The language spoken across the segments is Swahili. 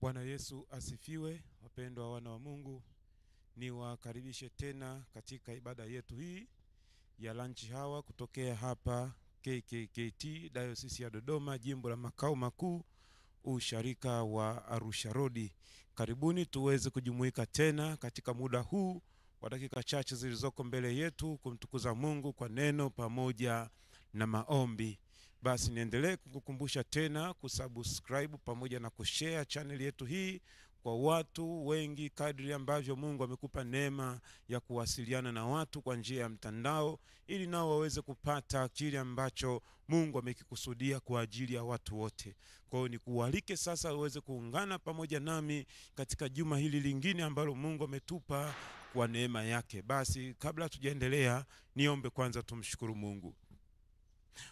Bwana Yesu asifiwe. Wapendwa wana wa Mungu, niwakaribishe tena katika ibada yetu hii ya lunch hour kutokea hapa KKKT Diocese ya Dodoma, jimbo la makao makuu, usharika wa Arusha Road. Karibuni tuweze kujumuika tena katika muda huu wa dakika chache zilizoko mbele yetu kumtukuza Mungu kwa neno pamoja na maombi. Basi niendelee kukukumbusha tena kusubscribe pamoja na kushare channel yetu hii kwa watu wengi kadri ambavyo Mungu amekupa neema ya kuwasiliana na watu kwa njia ya mtandao, ili nao waweze kupata kile ambacho Mungu amekikusudia kwa ajili ya watu wote. Kwa hiyo nikualike sasa uweze kuungana pamoja nami katika juma hili lingine ambalo Mungu ametupa kwa neema yake. Basi kabla tujaendelea, niombe kwanza tumshukuru Mungu.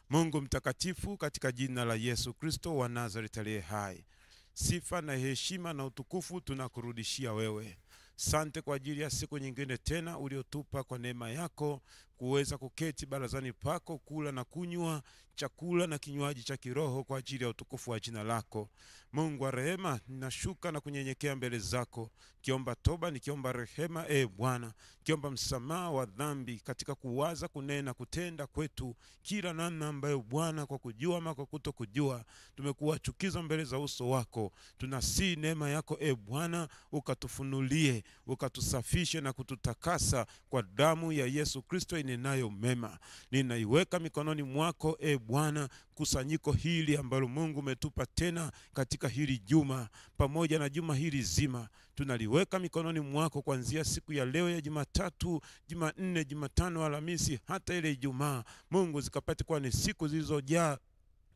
Mungu mtakatifu, katika jina la Yesu Kristo wa Nazareti aliye hai, sifa na heshima na utukufu tunakurudishia wewe. Asante kwa ajili ya siku nyingine tena uliotupa kwa neema yako kuweza kuketi barazani pako, kula na kunywa chakula na kinywaji cha kiroho kwa ajili ya utukufu wa jina lako. Mungu wa rehema, ninashuka na kunyenyekea mbele zako, kiomba toba, nikiomba rehema Bwana, kiomba msamaha wa dhambi katika kuwaza, kunena, kutenda kwetu, kila namna ambayo Bwana kwa kujua ama kwa kutokujua tumekuwa chukizo mbele za uso wako. Tunasi neema yako Bwana ukatufunulie, ukatusafishe na kututakasa kwa damu ya Yesu Kristo inenayo mema. Ninaiweka mikononi mwako Bwana kusanyiko hili ambalo Mungu umetupa tena katika hili juma pamoja na juma hili zima. Tunaliweka mikononi mwako kuanzia siku ya leo ya Jumatatu, Jumanne, Jumatano, Alhamisi hata ile Ijumaa. Mungu zikapate kuwa ni siku zilizojaa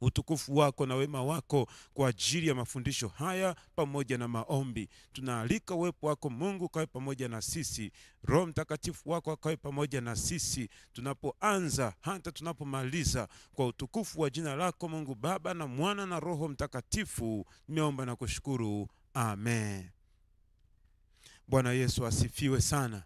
utukufu wako na wema wako kwa ajili ya mafundisho haya pamoja na maombi. Tunaalika uwepo wako Mungu kawe pamoja na sisi. Roho Mtakatifu wako kawe pamoja na sisi tunapoanza hata tunapomaliza, kwa utukufu wa jina lako Mungu Baba na Mwana na Roho Mtakatifu. Nimeomba na kushukuru. Amen. Bwana Yesu asifiwe sana.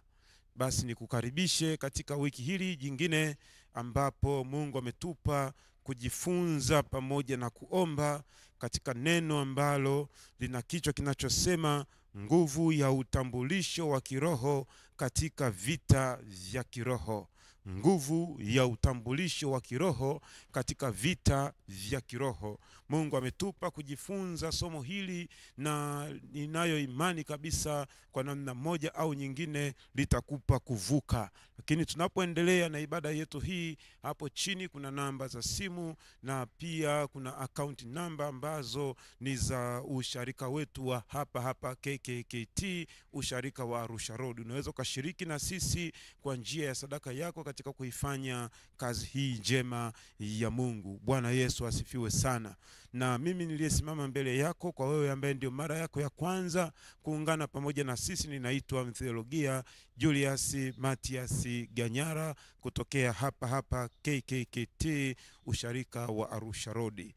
Basi nikukaribishe katika wiki hili jingine ambapo Mungu ametupa kujifunza pamoja na kuomba katika neno ambalo lina kichwa kinachosema nguvu ya utambulisho wa kiroho katika vita vya kiroho. Nguvu ya utambulisho wa kiroho katika vita vya kiroho. Mungu ametupa kujifunza somo hili, na ninayo imani kabisa kwa namna moja au nyingine litakupa kuvuka. Lakini tunapoendelea na ibada yetu hii, hapo chini kuna namba za simu na pia kuna account namba ambazo ni za usharika wetu wa hapa KKKT, usharika wa Arusha Road. Unaweza ukashiriki na sisi kwa njia ya sadaka yako katika kuifanya kazi hii njema ya Mungu. Bwana Yesu asifiwe sana. Na mimi niliyesimama mbele yako, kwa wewe ambaye ndio mara yako ya kwanza kuungana pamoja na sisi, ninaitwa Mtheologia Julius Matias Ganyara kutokea hapa KKKT usharika wa Arusha Road.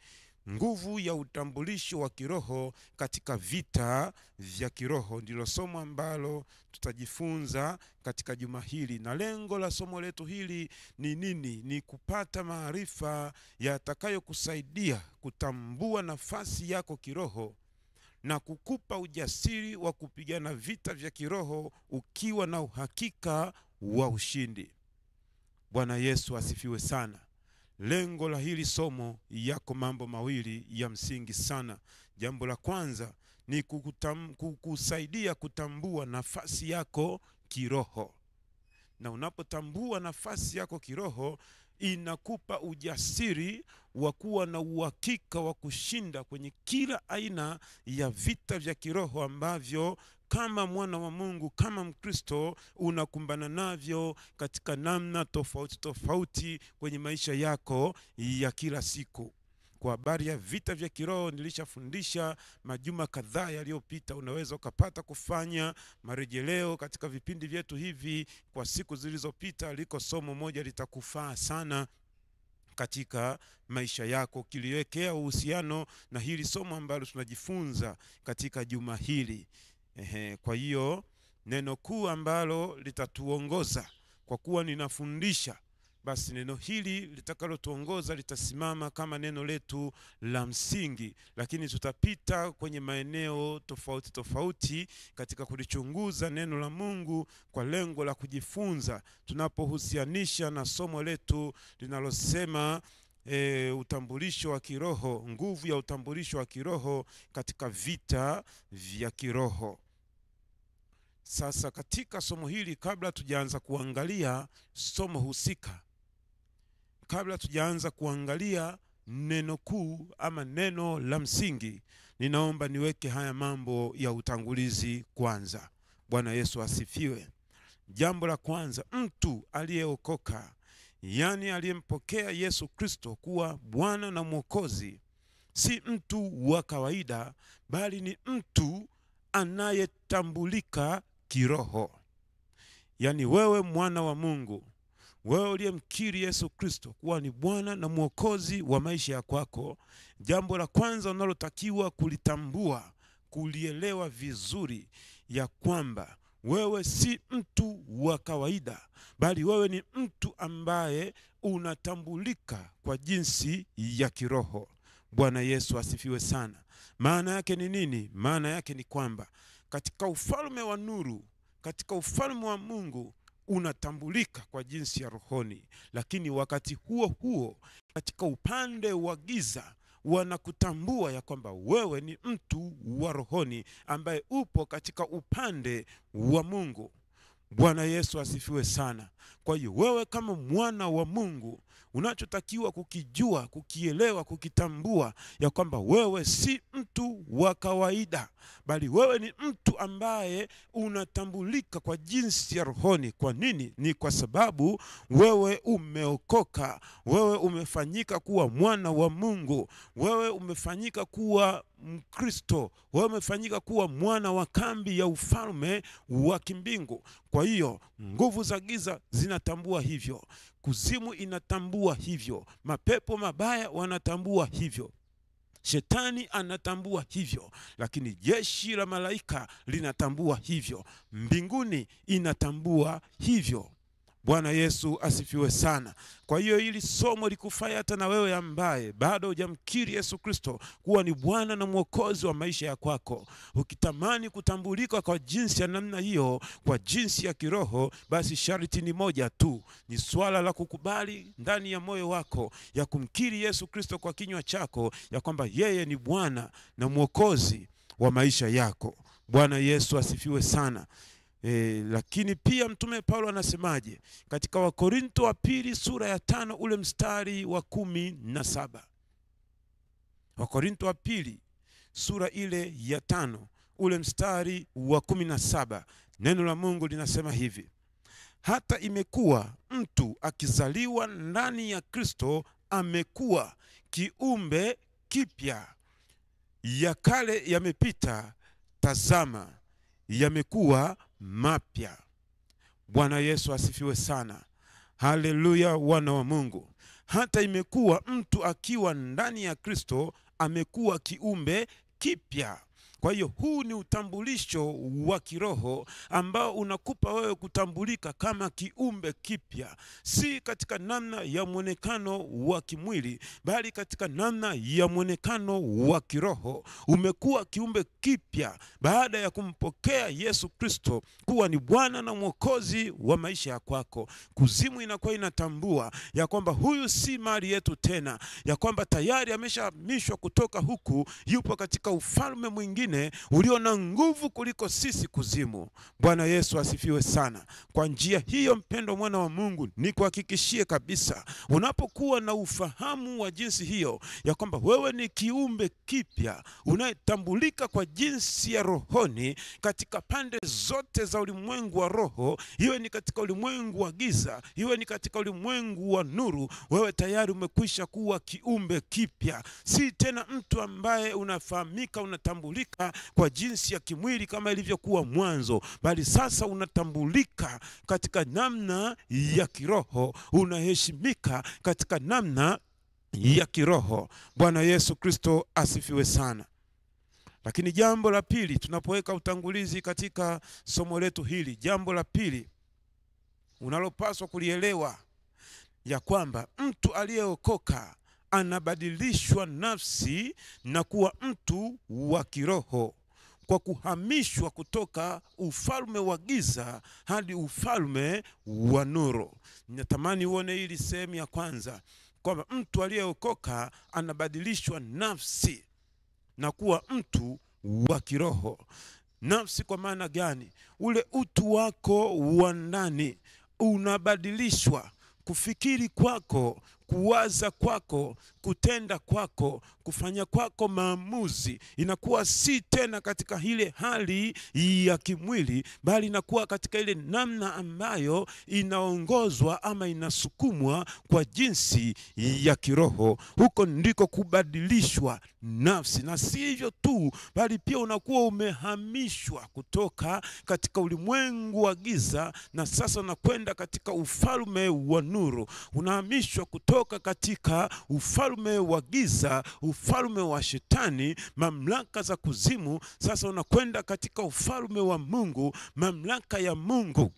Nguvu ya utambulisho wa kiroho katika vita vya kiroho ndilo somo ambalo tutajifunza katika juma hili. Na lengo la somo letu hili ni nini? Ni kupata maarifa yatakayokusaidia kutambua nafasi yako kiroho na kukupa ujasiri wa kupigana vita vya kiroho ukiwa na uhakika wa ushindi. Bwana Yesu asifiwe sana. Lengo la hili somo yako mambo mawili ya msingi sana. Jambo la kwanza ni kukusaidia kutambua nafasi yako kiroho. Na unapotambua nafasi yako kiroho, inakupa ujasiri wa kuwa na uhakika wa kushinda kwenye kila aina ya vita vya kiroho ambavyo kama mwana wa Mungu, kama Mkristo, unakumbana navyo katika namna tofauti kwenye maisha yako ya kila siku. Kwa habari ya vita vya kiroho nilishafundisha majuma kadhaa yaliyopita. Unaweza ukapata kufanya marejeleo katika vipindi vyetu hivi kwa siku zilizopita. Liko somo moja litakufaa sana katika maisha yako, kiliwekea uhusiano na hili somo ambalo tunajifunza katika juma hili. Kwa hiyo neno kuu ambalo litatuongoza, kwa kuwa ninafundisha, basi neno hili litakalotuongoza litasimama kama neno letu la msingi, lakini tutapita kwenye maeneo tofauti katika kulichunguza neno la Mungu kwa lengo la kujifunza, tunapohusianisha na somo letu linalosema utambulisho wa kiroho, nguvu ya utambulisho wa kiroho katika vita vya kiroho. Sasa katika somo hili, kabla tujaanza kuangalia somo husika, kabla tujaanza kuangalia neno kuu ama neno la msingi, ninaomba niweke haya mambo ya utangulizi kwanza. Bwana Yesu asifiwe. Jambo la kwanza, mtu aliyeokoka, yani aliyempokea Yesu Kristo kuwa Bwana na Mwokozi, si mtu wa kawaida, bali ni mtu anayetambulika kiroho. Yani wewe mwana wa Mungu, wewe uliyemkiri Yesu Kristo kuwa ni Bwana na Mwokozi wa maisha ya kwako, jambo la kwanza unalotakiwa kulitambua, kulielewa vizuri, ya kwamba wewe si mtu wa kawaida, bali wewe ni mtu ambaye unatambulika kwa jinsi ya kiroho. Bwana Yesu asifiwe sana. Maana yake ni nini? Maana yake ni kwamba katika ufalme wa nuru, katika ufalme wa Mungu, unatambulika kwa jinsi ya rohoni, lakini wakati huo huo katika upande wa giza wanakutambua ya kwamba wewe ni mtu wa rohoni ambaye upo katika upande wa Mungu. Bwana Yesu asifiwe sana. Kwa hiyo wewe kama mwana wa Mungu, unachotakiwa kukijua, kukielewa, kukitambua ya kwamba wewe si mtu wa kawaida, bali wewe ni mtu ambaye unatambulika kwa jinsi ya rohoni. Kwa nini? Ni kwa sababu wewe umeokoka, wewe umefanyika kuwa mwana wa Mungu, wewe umefanyika kuwa Mkristo, wewe umefanyika kuwa mwana wa kambi ya ufalme wa kimbingu. Kwa hiyo nguvu za giza zinatambua hivyo, kuzimu inatambua hivyo, mapepo mabaya wanatambua hivyo, Shetani anatambua hivyo, lakini jeshi la malaika linatambua hivyo, mbinguni inatambua hivyo. Bwana Yesu asifiwe sana. Kwa hiyo hili somo likufaa hata na wewe ambaye bado hujamkiri Yesu Kristo kuwa ni Bwana na Mwokozi wa maisha ya kwako. Ukitamani kutambulika kwa jinsi ya namna hiyo, kwa jinsi ya kiroho, basi sharti ni moja tu, ni swala la kukubali ndani ya moyo wako, ya kumkiri Yesu Kristo kwa kinywa chako ya kwamba yeye ni Bwana na Mwokozi wa maisha yako. Bwana Yesu asifiwe sana. Lakini pia Mtume Paulo anasemaje katika Wakorinto wa pili sura ya 5 ule mstari wa 17? Wakorinto wa pili sura ile ya 5 ule mstari wa 17, neno la Mungu linasema hivi: hata imekuwa mtu akizaliwa ndani ya Kristo amekuwa kiumbe kipya. Ya kale yamepita, tazama yamekuwa mapya. Bwana Yesu asifiwe sana. Haleluya, wana wa Mungu. Hata imekuwa mtu akiwa ndani ya Kristo amekuwa kiumbe kipya. Kwa hiyo huu ni utambulisho wa kiroho ambao unakupa wewe kutambulika kama kiumbe kipya, si katika namna ya mwonekano wa kimwili, bali katika namna ya mwonekano wa kiroho. Umekuwa kiumbe kipya baada ya kumpokea Yesu Kristo kuwa ni Bwana na Mwokozi wa maisha ya kwako. Kuzimu inakuwa inatambua ya kwamba huyu si mali yetu tena, ya kwamba tayari ameshahamishwa kutoka huku, yupo katika ufalme mwingine ulio na nguvu kuliko sisi kuzimu. Bwana Yesu asifiwe sana. Kwa njia hiyo, mpendo mwana wa Mungu, nikuhakikishie kabisa, unapokuwa na ufahamu wa jinsi hiyo ya kwamba wewe ni kiumbe kipya unayetambulika kwa jinsi ya rohoni katika pande zote za ulimwengu wa roho, iwe ni katika ulimwengu wa giza, iwe ni katika ulimwengu wa nuru, wewe tayari umekwisha kuwa kiumbe kipya. Si tena mtu ambaye unafahamika, unatambulika kwa jinsi ya kimwili kama ilivyokuwa mwanzo, bali sasa unatambulika katika namna ya kiroho, unaheshimika katika namna ya kiroho. Bwana Yesu Kristo asifiwe sana. Lakini jambo la pili, tunapoweka utangulizi katika somo letu hili, jambo la pili unalopaswa kulielewa ya kwamba mtu aliyeokoka anabadilishwa nafsi na kuwa mtu wa kiroho kwa kuhamishwa kutoka ufalme wa giza hadi ufalme wa nuru. Ninatamani uone hili sehemu ya kwanza, kwamba mtu aliyeokoka anabadilishwa nafsi na kuwa mtu wa kiroho. Nafsi kwa maana gani? Ule utu wako wa ndani unabadilishwa. Kufikiri kwako, kuwaza kwako, kutenda kwako, kufanya kwako maamuzi inakuwa si tena katika ile hali ya kimwili, bali inakuwa katika ile namna ambayo inaongozwa ama inasukumwa kwa jinsi ya kiroho. Huko ndiko kubadilishwa nafsi. Na si hivyo tu, bali pia unakuwa umehamishwa kutoka katika ulimwengu wa giza na sasa unakwenda katika ufalme wa nuru. Unahamishwa kutoka katika ufalme wa giza, ufalme wa shetani, mamlaka za kuzimu, sasa unakwenda katika ufalme wa Mungu, mamlaka ya Mungu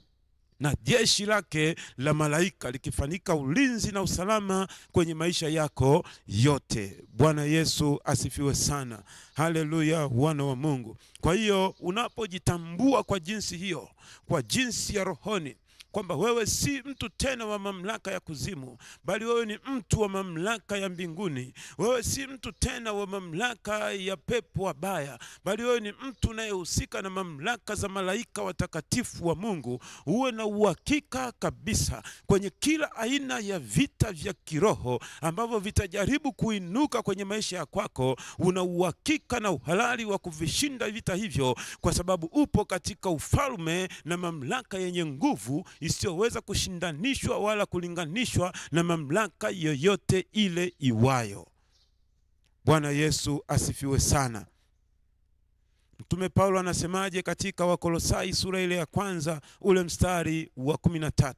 na jeshi lake la malaika likifanyika ulinzi na usalama kwenye maisha yako yote. Bwana Yesu asifiwe sana. Haleluya, wana wa Mungu. Kwa hiyo unapojitambua kwa jinsi hiyo, kwa jinsi ya rohoni, kwamba wewe si mtu tena wa mamlaka ya kuzimu, bali wewe ni mtu wa mamlaka ya mbinguni. Wewe si mtu tena wa mamlaka ya pepo wabaya, bali wewe ni mtu unayehusika na mamlaka za malaika watakatifu wa Mungu. Uwe na uhakika kabisa kwenye kila aina ya vita vya kiroho ambavyo vitajaribu kuinuka kwenye maisha ya kwako, una uhakika na uhalali wa kuvishinda vita hivyo, kwa sababu upo katika ufalme na mamlaka yenye nguvu isiyoweza kushindanishwa wala kulinganishwa na mamlaka yoyote ile iwayo. Bwana Yesu asifiwe sana. Mtume Paulo anasemaje katika Wakolosai sura ile ya kwanza ule mstari wa 13?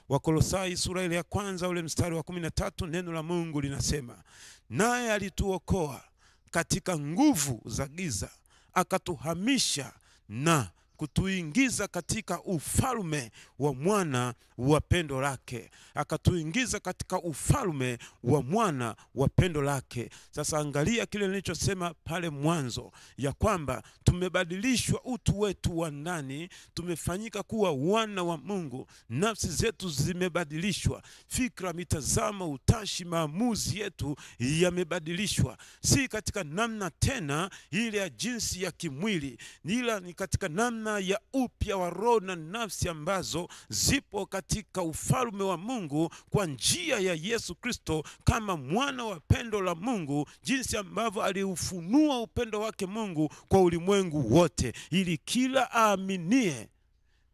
Wakolosai sura ile ya kwanza ule mstari wa 13, neno la Mungu linasema, naye alituokoa katika nguvu za giza, akatuhamisha na kutuingiza katika ufalme wa mwana wa pendo lake. Akatuingiza katika ufalme wa mwana wa pendo lake. Sasa angalia kile nilichosema pale mwanzo, ya kwamba tumebadilishwa utu wetu wa ndani, tumefanyika kuwa wana wa Mungu. Nafsi zetu zimebadilishwa, fikra, mitazamo, utashi, maamuzi yetu yamebadilishwa. Si katika namna tena ile ya jinsi ya kimwili, ila ni katika namna ya upya wa roho na nafsi ambazo zipo katika ufalme wa Mungu kwa njia ya Yesu Kristo kama mwana wa pendo la Mungu, jinsi ambavyo aliufunua upendo wake Mungu kwa ulimwengu wote, ili kila aaminie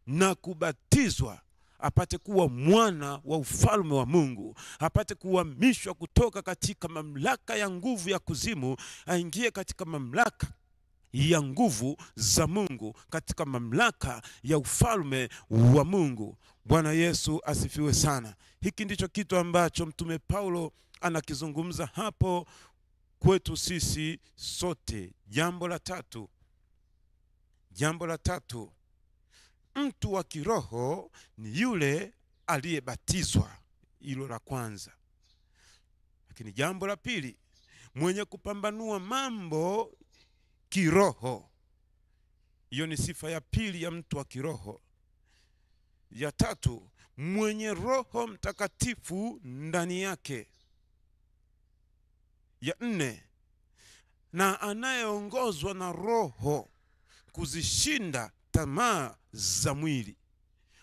na kubatizwa apate kuwa mwana wa ufalme wa Mungu, apate kuhamishwa kutoka katika mamlaka ya nguvu ya kuzimu, aingie katika mamlaka ya nguvu za Mungu, katika mamlaka ya ufalme wa Mungu. Bwana Yesu asifiwe sana. Hiki ndicho kitu ambacho Mtume Paulo anakizungumza hapo kwetu sisi sote. Jambo la tatu, mtu wa kiroho ni yule aliyebatizwa. Hilo la kwanza. Lakini jambo la pili, mwenye kupambanua mambo kiroho. Hiyo ni sifa ya pili ya mtu wa kiroho. Ya tatu, mwenye Roho Mtakatifu ndani yake. Ya nne, na anayeongozwa na Roho kuzishinda tamaa za mwili.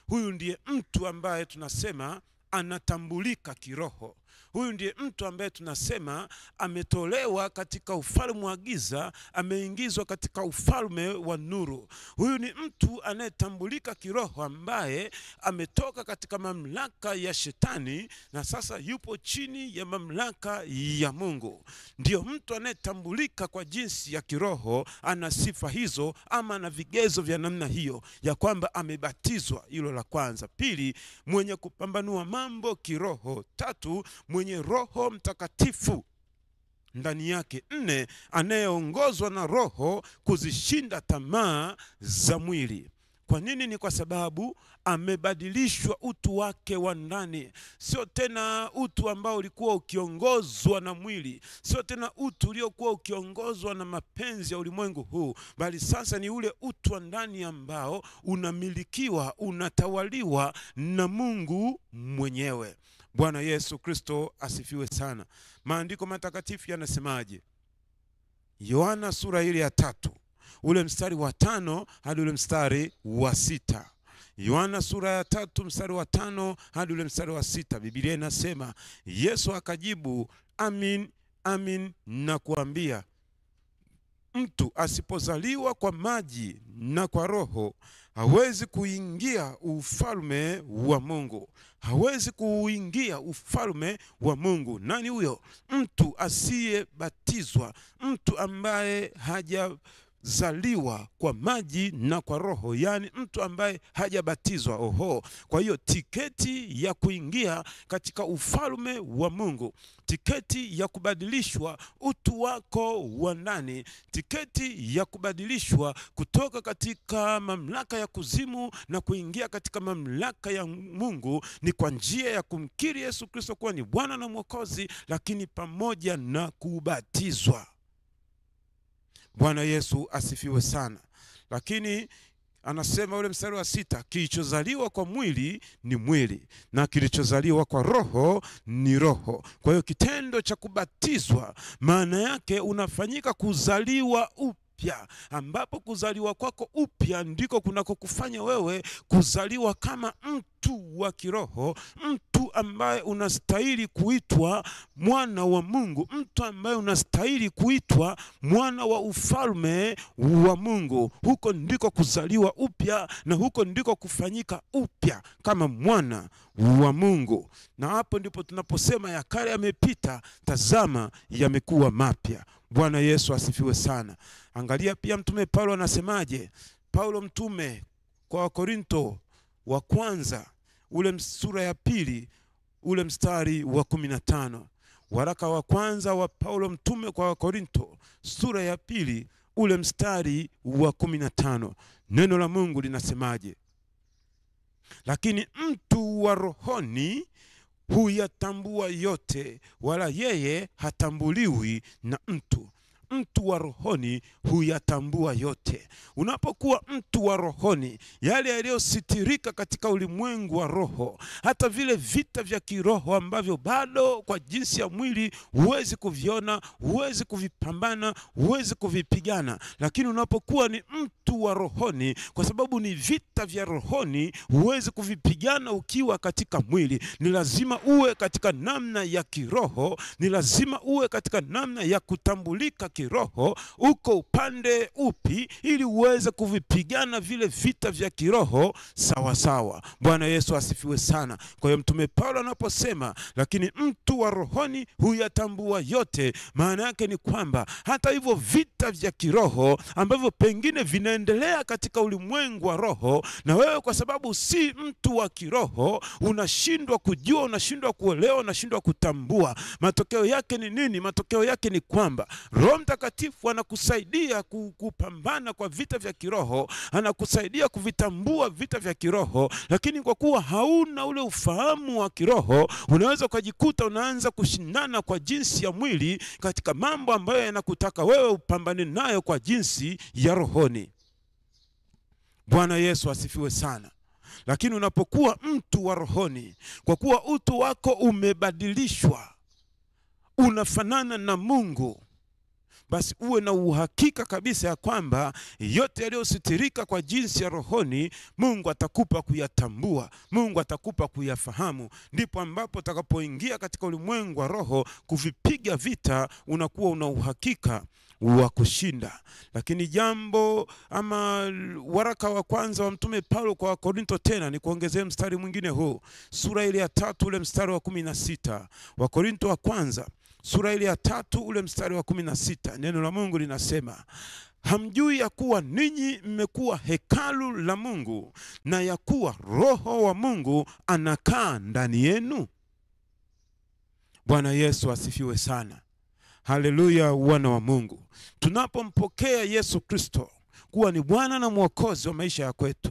Huyu ndiye mtu ambaye tunasema anatambulika kiroho. Huyu ndiye mtu ambaye tunasema ametolewa katika ufalme wa giza, ameingizwa katika ufalme wa nuru. Huyu ni mtu anayetambulika kiroho, ambaye ametoka katika mamlaka ya shetani na sasa yupo chini ya mamlaka ya Mungu. Ndio mtu anayetambulika kwa jinsi ya kiroho, ana sifa hizo ama ana vigezo vya namna hiyo, ya kwamba amebatizwa. Hilo la kwanza. Pili, mwenye kupambanua mambo kiroho. Tatu, mwenye Roho Mtakatifu ndani yake. Nne, anayeongozwa na Roho kuzishinda tamaa za mwili. Kwa nini? Ni kwa sababu amebadilishwa utu wake wa ndani. Sio tena utu ambao ulikuwa ukiongozwa na mwili, sio tena utu uliokuwa ukiongozwa na mapenzi ya ulimwengu huu, bali sasa ni ule utu wa ndani ambao unamilikiwa, unatawaliwa na Mungu mwenyewe. Bwana Yesu Kristo asifiwe sana. Maandiko matakatifu yanasemaje? Yohana sura ile ya 3, ule mstari wa 5 hadi ule mstari wa 6. Yohana sura ya 3 mstari wa 5 hadi ule mstari wa 6. Biblia inasema, Yesu akajibu, amin, amin nakuambia, mtu asipozaliwa kwa maji na kwa Roho hawezi kuingia ufalme wa Mungu. Hawezi kuingia ufalme wa Mungu. Nani huyo? Mtu asiyebatizwa, mtu ambaye hajazaliwa kwa maji na kwa Roho, yani mtu ambaye hajabatizwa. Kwa hiyo tiketi ya kuingia katika ufalme wa Mungu, tiketi ya kubadilishwa utu wako wa ndani, tiketi ya kubadilishwa kutoka katika mamlaka ya kuzimu na kuingia katika mamlaka ya Mungu, ni kwa njia ya kumkiri Yesu Kristo kuwa ni Bwana na Mwokozi, lakini pamoja na kubatizwa. Bwana Yesu asifiwe sana. Lakini anasema ule mstari wa 6, kilichozaliwa kwa mwili ni mwili, na kilichozaliwa kwa Roho ni roho. Kwa hiyo kitendo cha kubatizwa maana yake unafanyika kuzaliwa upya, ambapo kuzaliwa kwako upya ndiko kunakokufanya wewe kuzaliwa kama mtu wa kiroho, mtu ambaye unastahili kuitwa mwana wa Mungu, mtu ambaye unastahili kuitwa mwana wa ufalme wa Mungu. Huko ndiko kuzaliwa upya, na huko ndiko kufanyika upya kama mwana wa Mungu. Na hapo ndipo tunaposema ya kale yamepita, tazama yamekuwa mapya. Bwana Yesu asifiwe sana. Angalia pia Mtume Paulo anasemaje. Paulo mtume kwa Wakorinto wa kwanza ule sura ya 2 ule mstari wa 15. Waraka wa kwanza wa Paulo mtume kwa Wakorinto sura ya 2 ule mstari wa 15. Neno la Mungu linasemaje? Lakini mtu wa rohoni huyatambua yote, wala yeye hatambuliwi na mtu. Mtu wa rohoni huyatambua yote. Unapokuwa mtu wa rohoni, yale yaliyositirika katika ulimwengu wa roho, hata vile vita vya kiroho ambavyo bado kwa jinsi ya mwili huwezi kuviona, huwezi kuvipambana, huwezi kuvipigana, lakini unapokuwa ni mtu wa rohoni, kwa sababu ni vita vya rohoni, huwezi kuvipigana ukiwa katika mwili. Ni lazima uwe katika namna ya kiroho, ni lazima uwe katika namna ya kutambulika kiroho uko upande upi, ili uweze kuvipigana vile vita vya kiroho sawa sawa. Bwana Yesu asifiwe sana. Kwa hiyo Mtume Paulo anaposema lakini mtu wa rohoni huyatambua yote, maana yake ni kwamba hata hivyo vita vya kiroho ambavyo pengine vinaendelea katika ulimwengu wa roho, na wewe kwa sababu si mtu wa kiroho unashindwa kujua, unashindwa kuelewa, unashindwa kutambua. Matokeo yake ni nini? Matokeo yake ni kwamba Roho Mtakatifu anakusaidia kupambana kwa vita vya kiroho, anakusaidia kuvitambua vita vya kiroho, lakini kwa kuwa hauna ule ufahamu wa kiroho, unaweza kujikuta unaanza kushindana kwa jinsi ya mwili katika mambo ambayo yanakutaka wewe upambane nayo kwa jinsi ya rohoni. Bwana Yesu asifiwe sana. Lakini unapokuwa mtu wa rohoni, kwa kuwa utu wako umebadilishwa, unafanana na Mungu, basi uwe na uhakika kabisa ya kwamba yote yaliyositirika kwa jinsi ya rohoni, Mungu atakupa kuyatambua, Mungu atakupa kuyafahamu. Ndipo ambapo utakapoingia katika ulimwengu wa roho kuvipiga vita, unakuwa una uhakika wa kushinda. Lakini jambo ama waraka wa kwanza wa Mtume Paulo kwa Wakorinto, tena ni kuongezea mstari mwingine huu, sura ile ya 3 ule mstari wa 16. Wakorinto wa kwanza sura ile ya 3 ule mstari wa 16, neno la Mungu linasema, hamjui ya kuwa ninyi mmekuwa hekalu la Mungu, na ya kuwa Roho wa Mungu anakaa ndani yenu? Bwana Yesu asifiwe sana. Haleluya, wana wa Mungu. Tunapompokea Yesu Kristo kuwa ni Bwana na Mwokozi wa maisha ya kwetu,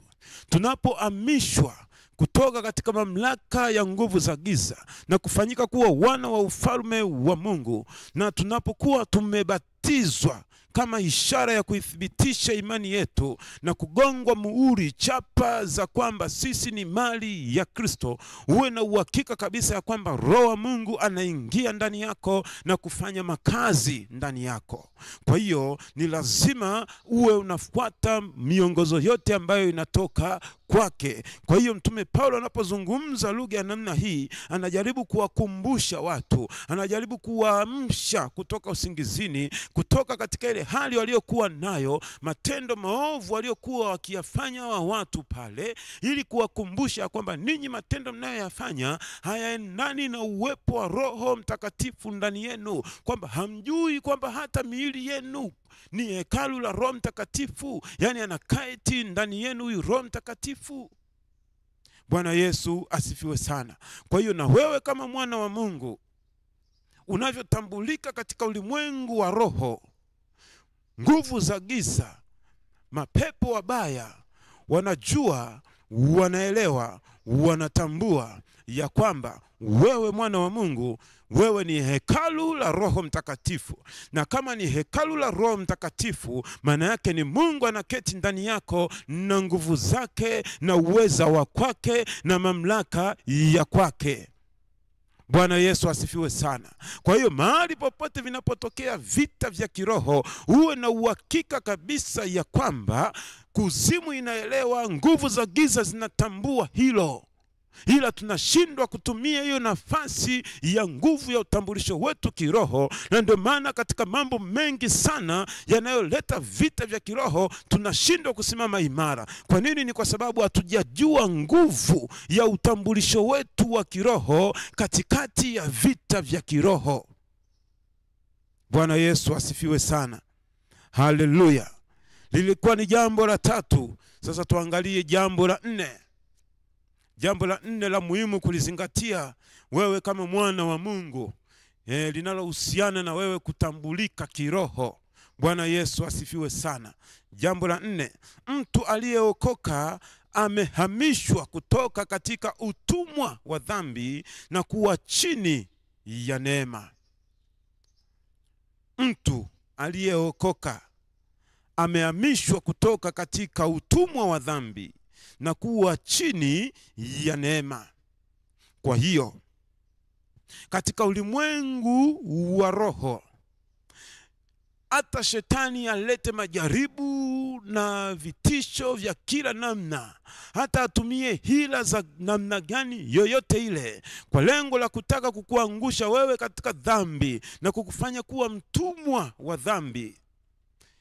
tunapohamishwa kutoka katika mamlaka ya nguvu za giza na kufanyika kuwa wana wa ufalme wa Mungu, na tunapokuwa tumebatizwa kama ishara ya kuithibitisha imani yetu na kugongwa muhuri, chapa za kwamba sisi ni mali ya Kristo, uwe na uhakika kabisa ya kwamba Roho wa Mungu anaingia ndani yako na kufanya makazi ndani yako. Kwa hiyo ni lazima uwe unafuata miongozo yote ambayo inatoka kwake. Kwa hiyo Mtume Paulo anapozungumza lugha ya namna hii, anajaribu kuwakumbusha watu, anajaribu kuwaamsha kutoka usingizini, kutoka katika ile hali waliokuwa nayo, matendo maovu waliokuwa wakiyafanya wa watu pale, ili kuwakumbusha kwamba ninyi matendo mnayoyafanya hayaendani na uwepo wa Roho Mtakatifu ndani yenu, kwamba hamjui kwamba hata miili yenu ni hekalu la Roho Mtakatifu, yani anakaeti ndani yenu huyu Roho Mtakatifu. Bwana Yesu asifiwe sana. Kwa hiyo na wewe kama mwana wa Mungu unavyotambulika katika ulimwengu wa roho, nguvu za giza, mapepo wabaya wanajua, wanaelewa, wanatambua ya kwamba wewe mwana wa Mungu, wewe ni hekalu la Roho Mtakatifu. Na kama ni hekalu la Roho Mtakatifu, maana yake ni Mungu anaketi ndani yako na nguvu zake na uweza wa kwake na mamlaka ya kwake. Bwana Yesu asifiwe sana. Kwa hiyo mahali popote vinapotokea vita vya kiroho, uwe na uhakika kabisa ya kwamba kuzimu inaelewa, nguvu za giza zinatambua hilo. Ila tunashindwa kutumia hiyo nafasi ya nguvu ya utambulisho wetu kiroho, na ndio maana katika mambo mengi sana yanayoleta vita vya kiroho tunashindwa kusimama imara. Kwa nini? Ni kwa sababu hatujajua nguvu ya utambulisho wetu wa kiroho katikati ya vita vya kiroho. Bwana Yesu asifiwe sana. Haleluya. Lilikuwa ni jambo la 3. Sasa tuangalie jambo la 4. Jambo la 4 la muhimu kulizingatia wewe kama mwana wa Mungu, linalohusiana na wewe kutambulika kiroho. Bwana Yesu asifiwe sana. Jambo la 4, mtu aliyeokoka amehamishwa kutoka katika utumwa wa dhambi na kuwa chini ya neema. Mtu aliyeokoka amehamishwa kutoka katika utumwa wa dhambi na kuwa chini ya neema. Kwa hiyo katika ulimwengu wa roho, hata shetani alete majaribu na vitisho vya kila namna, hata atumie hila za namna gani yoyote ile, kwa lengo la kutaka kukuangusha wewe katika dhambi na kukufanya kuwa mtumwa wa dhambi,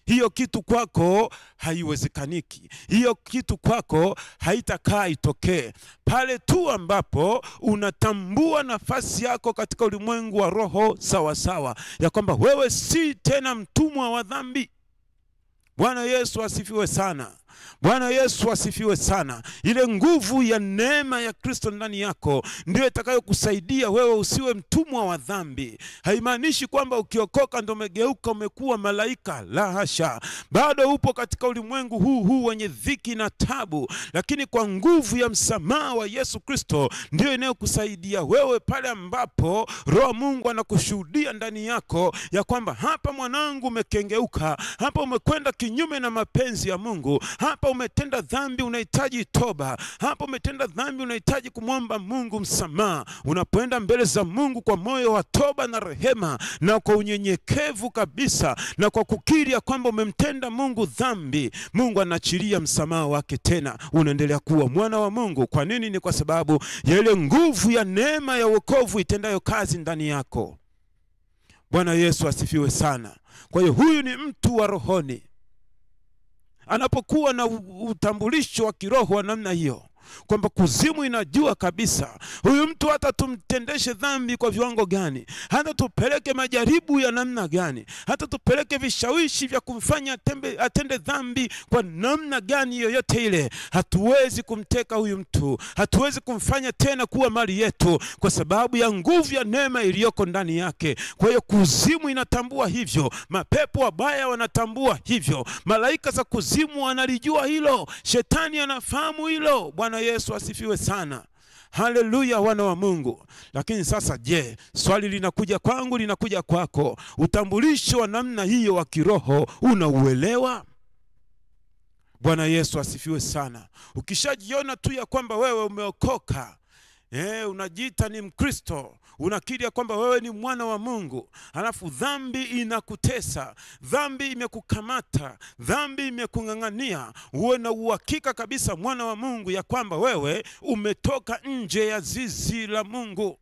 hiyo kitu kwako haiwezekaniki. Hiyo kitu kwako haitakaa itokee. Pale tu ambapo unatambua nafasi yako katika ulimwengu wa roho sawa sawa, ya kwamba wewe si tena mtumwa wa dhambi. Bwana Yesu asifiwe sana. Bwana Yesu asifiwe sana. Ile nguvu ya neema ya Kristo ndani yako ndio itakayokusaidia wewe usiwe mtumwa wa dhambi. Haimaanishi kwamba ukiokoka ndio umegeuka umekuwa malaika, la hasha. Bado upo katika ulimwengu huu wenye dhiki na tabu, lakini kwa nguvu ya msamaha wa Yesu Kristo ndio inayokusaidia wewe pale ambapo Roho Mungu anakushuhudia ndani yako ya kwamba hapa mwanangu umekengeuka, hapa umekwenda kinyume na mapenzi ya Mungu, hapa umetenda dhambi, unahitaji toba. Hapa umetenda dhambi, unahitaji kumwomba Mungu msamaha. Unapoenda mbele za Mungu kwa moyo wa toba na rehema na kwa unyenyekevu kabisa na kwa kukiri ya kwamba umemtenda Mungu dhambi, Mungu anaachilia msamaha wake, tena unaendelea kuwa mwana wa Mungu. Kwa nini? Ni kwa sababu ya ile nguvu ya neema ya wokovu itendayo kazi ndani yako. Bwana Yesu asifiwe sana. Kwa hiyo huyu ni mtu wa rohoni. Anapokuwa na utambulisho wa kiroho wa namna hiyo, kwamba kuzimu inajua kabisa huyu mtu hata tumtendeshe dhambi kwa viwango gani, hata tupeleke majaribu ya namna gani, hata tupeleke vishawishi vya kumfanya atende dhambi kwa namna gani yoyote ile, hatuwezi kumteka huyu mtu, hatuwezi kumfanya tena kuwa mali yetu, kwa sababu ya nguvu ya neema iliyoko ndani yake. Kwa hiyo kuzimu inatambua hivyo, mapepo wabaya wanatambua hivyo, malaika za kuzimu wanalijua hilo, shetani anafahamu hilo. Bwana Yesu asifiwe sana. Haleluya, wana wa Mungu. Lakini sasa je, swali linakuja kwangu, linakuja kwako. Utambulisho wa namna hiyo wa kiroho unauelewa? Bwana Yesu asifiwe sana. Ukishajiona tu ya kwamba wewe umeokoka, unajiita ni Mkristo, unakiri ya kwamba wewe ni mwana wa Mungu, halafu dhambi inakutesa, dhambi imekukamata, dhambi imekung'ang'ania, uwe na uhakika kabisa mwana wa Mungu ya kwamba wewe umetoka nje ya zizi la Mungu.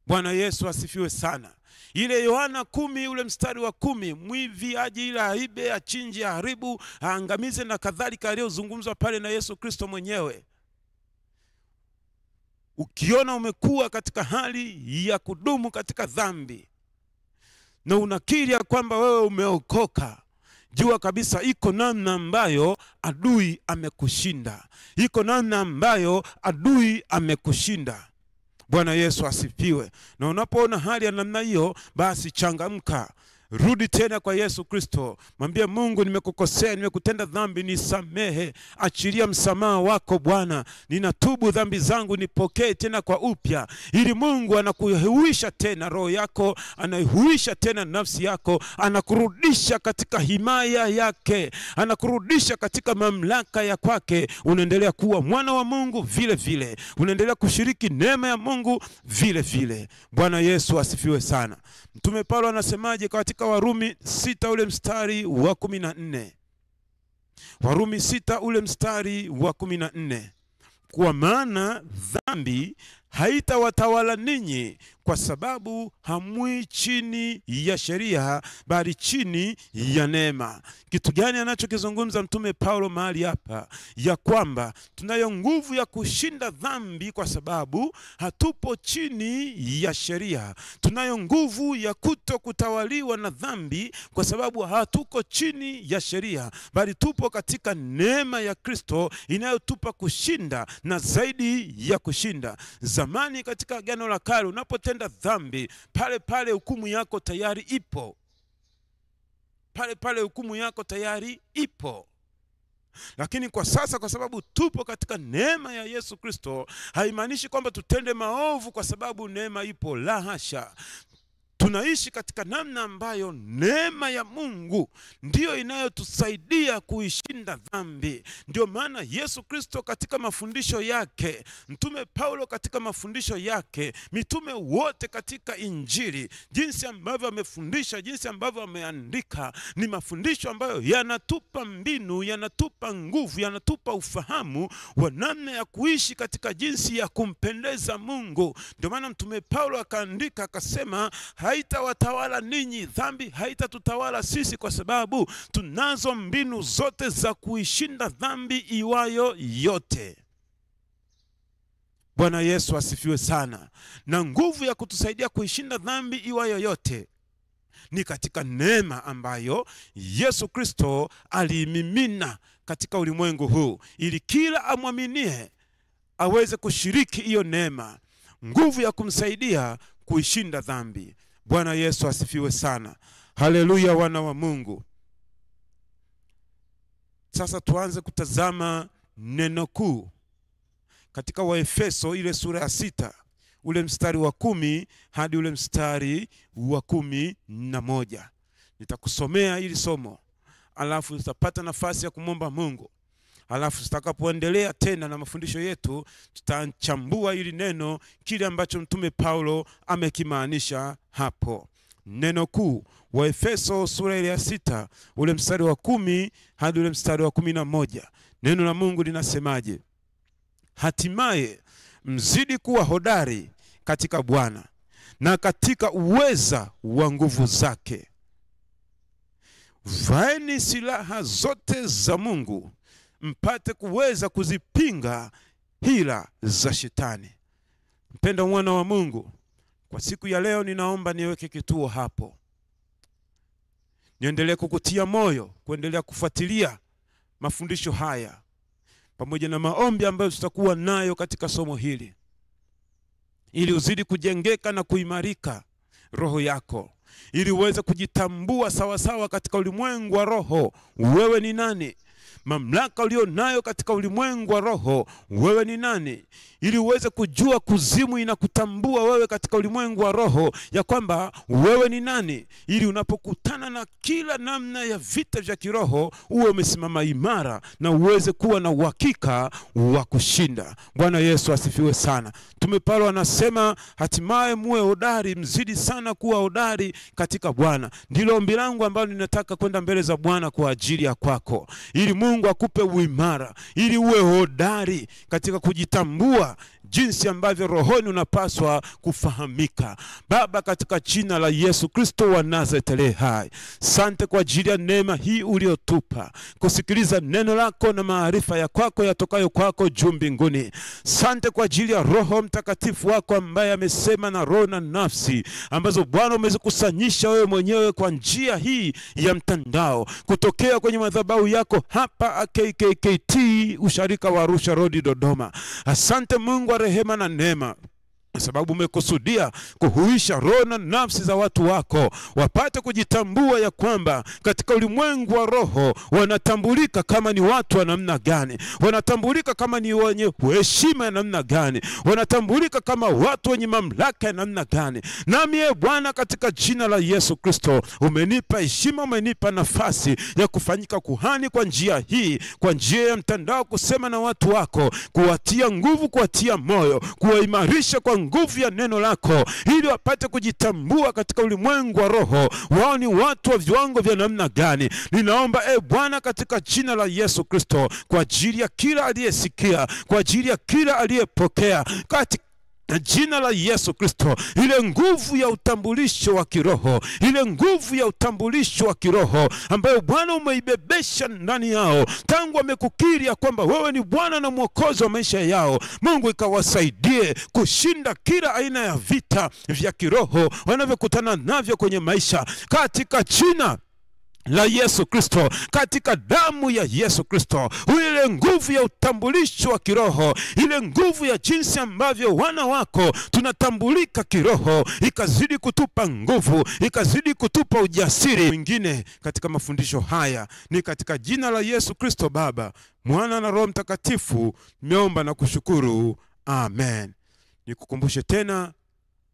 Bwana Yesu asifiwe sana. Ile Yohana 10 ule mstari wa 10, mwivi aje ila aibe, achinje, aharibu, aangamize na kadhalika, aliyozungumzwa pale na Yesu Kristo mwenyewe. Ukiona umekuwa katika hali ya kudumu katika dhambi na unakiri ya kwamba wewe umeokoka, jua kabisa iko namna ambayo adui amekushinda. Iko namna ambayo adui amekushinda. Bwana Yesu asifiwe. Na unapoona hali ya namna hiyo, basi changamka. Rudi tena kwa Yesu Kristo. Mwambie Mungu, nimekukosea, nimekutenda dhambi, nisamehe. Achilia msamaha wako Bwana. Ninatubu dhambi zangu, nipokee tena kwa upya. Ili Mungu anakuhuisha tena roho yako, anahuisha tena nafsi yako, anakurudisha katika himaya yake, anakurudisha katika mamlaka ya kwake. Unaendelea kuwa mwana wa Mungu vile vile. Unaendelea kushiriki neema ya Mungu vile vile. Bwana Yesu asifiwe sana. Mtume Paulo anasemaje katika Warumi 6 ule mstari wa 14? Warumi 6 ule mstari wa 14. Kwa maana dhambi haitawatawala ninyi, kwa sababu hamui chini ya sheria bali chini ya neema. Kitu gani anachokizungumza mtume Paulo mahali hapa? Ya kwamba tunayo nguvu ya kushinda dhambi kwa sababu hatupo chini ya sheria. Tunayo nguvu ya kutokutawaliwa na dhambi kwa sababu hatuko chini ya sheria, bali tupo katika neema ya Kristo inayotupa kushinda na zaidi ya kushinda. Zamani katika Agano la Kale unapotenda dhambi, pale pale hukumu yako tayari ipo. Pale pale hukumu yako tayari ipo. Lakini kwa sasa, kwa sababu tupo katika neema ya Yesu Kristo, haimaanishi kwamba tutende maovu kwa sababu neema ipo, la hasha. tunaishi katika namna ambayo neema ya Mungu ndiyo inayotusaidia kuishinda dhambi. Ndio maana Yesu Kristo katika mafundisho yake, Mtume Paulo katika mafundisho yake, mitume wote katika Injili, jinsi ambavyo amefundisha, jinsi ambavyo ameandika, ni mafundisho ambayo yanatupa mbinu, yanatupa nguvu, yanatupa ufahamu wa namna ya kuishi katika jinsi ya kumpendeza Mungu. Ndio maana Mtume Paulo akaandika akasema, haitawatawala ninyi, dhambi haitatutawala sisi, kwa sababu tunazo mbinu zote za kuishinda dhambi iwayo yote. Bwana Yesu asifiwe sana. Na nguvu ya kutusaidia kuishinda dhambi iwayo yote ni katika neema ambayo Yesu Kristo aliimimina katika ulimwengu huu, ili kila amwaminie aweze kushiriki hiyo neema, nguvu ya kumsaidia kuishinda dhambi. Bwana Yesu asifiwe sana. Haleluya, wana wa Mungu. Sasa tuanze kutazama neno kuu katika Waefeso ile sura ya 6, ule mstari wa 10 hadi ule mstari wa 11. Nitakusomea hili somo, alafu tutapata nafasi ya kumwomba Mungu. Alafu tutakapoendelea tena na mafundisho yetu, tutachambua hili neno, kile ambacho Mtume Paulo amekimaanisha hapo. Neno kuu, Waefeso sura ile ya 6, ule mstari wa 10 hadi ule mstari wa 11. Neno la Mungu linasemaje? Hatimaye mzidi kuwa hodari katika Bwana na katika uweza wa nguvu zake. Vaeni silaha zote za Mungu, mpate kuweza kuzipinga hila za shetani. Mpenda mwana wa Mungu, kwa siku ya leo ninaomba niweke kituo hapo. Niendelee kukutia moyo kuendelea kufuatilia mafundisho haya, pamoja na maombi ambayo tutakuwa nayo katika somo hili, ili uzidi kujengeka na kuimarika roho yako, ili uweze kujitambua sawa sawa katika ulimwengu wa roho. Wewe ni nani? Mamlaka ulio nayo katika ulimwengu wa roho, wewe ni nani? Ili uweze kujua kuzimu inakutambua wewe katika ulimwengu wa roho, ya kwamba wewe ni nani, ili unapokutana na kila namna ya vita vya kiroho uwe umesimama imara na uweze kuwa na uhakika wa kushinda. Bwana Yesu asifiwe sana. Mtume Paulo anasema, hatimaye muwe hodari, mzidi sana kuwa hodari katika Bwana. Ndilo ombi langu ambalo ninataka kwenda mbele za Bwana kwa ajili ya kwako, ili Mungu akupe uimara, ili uwe hodari katika kujitambua jinsi ambavyo rohoni unapaswa kufahamika. Baba, katika jina la Yesu Kristo wa Nazareti hai, asante kwa ajili ya neema hii uliotupa kusikiliza neno lako na maarifa ya kwako yatokayo kwako juu mbinguni. Asante kwa ajili ya Roho Mtakatifu wako ambaye amesema na roho na nafsi, ambazo Bwana umezikusanyisha wewe mwenyewe kwa njia hii ya mtandao, kutokea kwenye madhabahu yako hapa KKKT usharika wa Arusha Road Dodoma. Asante Mungu wa rehema na neema, sababu umekusudia kuhuisha roho na nafsi za watu wako, wapate kujitambua ya kwamba katika ulimwengu wa roho wanatambulika kama ni watu wa namna gani, wanatambulika kama ni wenye heshima ya namna gani, wanatambulika kama watu wenye mamlaka ya namna gani. Nami Bwana, katika jina la Yesu Kristo, umenipa heshima, umenipa nafasi ya kufanyika kuhani kwa njia hii, kwa njia ya mtandao, kusema na watu wako, kuwatia nguvu, kuwatia moyo, kuwaimarisha kwa nguvu ya neno lako, ili wapate kujitambua katika ulimwengu wa roho wao ni watu wa viwango vya namna gani. Ninaomba Bwana, katika jina la Yesu Kristo, kwa ajili ya kila aliyesikia, kwa ajili ya kila aliyepokea, katika jina la Yesu Kristo, ile nguvu ya utambulisho wa kiroho, ile nguvu ya utambulisho wa kiroho ambayo Bwana umeibebesha ndani yao tangu wamekukiri ya kwamba wewe ni Bwana na Mwokozi wa maisha yao, Mungu ikawasaidie kushinda kila aina ya vita vya kiroho wanavyokutana navyo kwenye maisha, katika jina la Yesu Kristo, katika damu ya Yesu Kristo. Ile nguvu ya utambulisho wa kiroho, ile nguvu ya jinsi ambavyo wana wako tunatambulika kiroho, ikazidi kutupa nguvu, ikazidi kutupa ujasiri mwingine katika mafundisho haya. Ni katika jina la Yesu Kristo, Baba, Mwana na Roho Mtakatifu, nimeomba na kushukuru. Amen. Nikukumbushe tena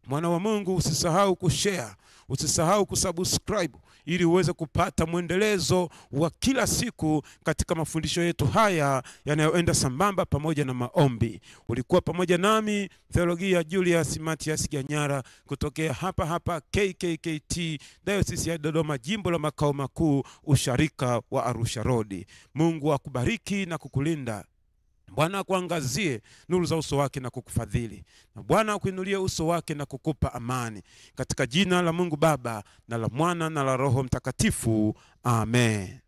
Mwana wa Mungu, usisahau kushare, usisahau kusubscribe ili uweze kupata mwendelezo wa kila siku katika mafundisho yetu haya yanayoenda sambamba pamoja na maombi. Ulikuwa pamoja nami Theologia Julius Matias Ganyara kutokea hapa KKKT Diocese ya Dodoma, jimbo la makao makuu, usharika wa Arusha Road. Mungu akubariki na kukulinda. Bwana akuangazie nuru za uso wake na kukufadhili. Na Bwana akuinulie uso wake na kukupa amani. Katika jina la Mungu Baba na la Mwana na la Roho Mtakatifu. Amen.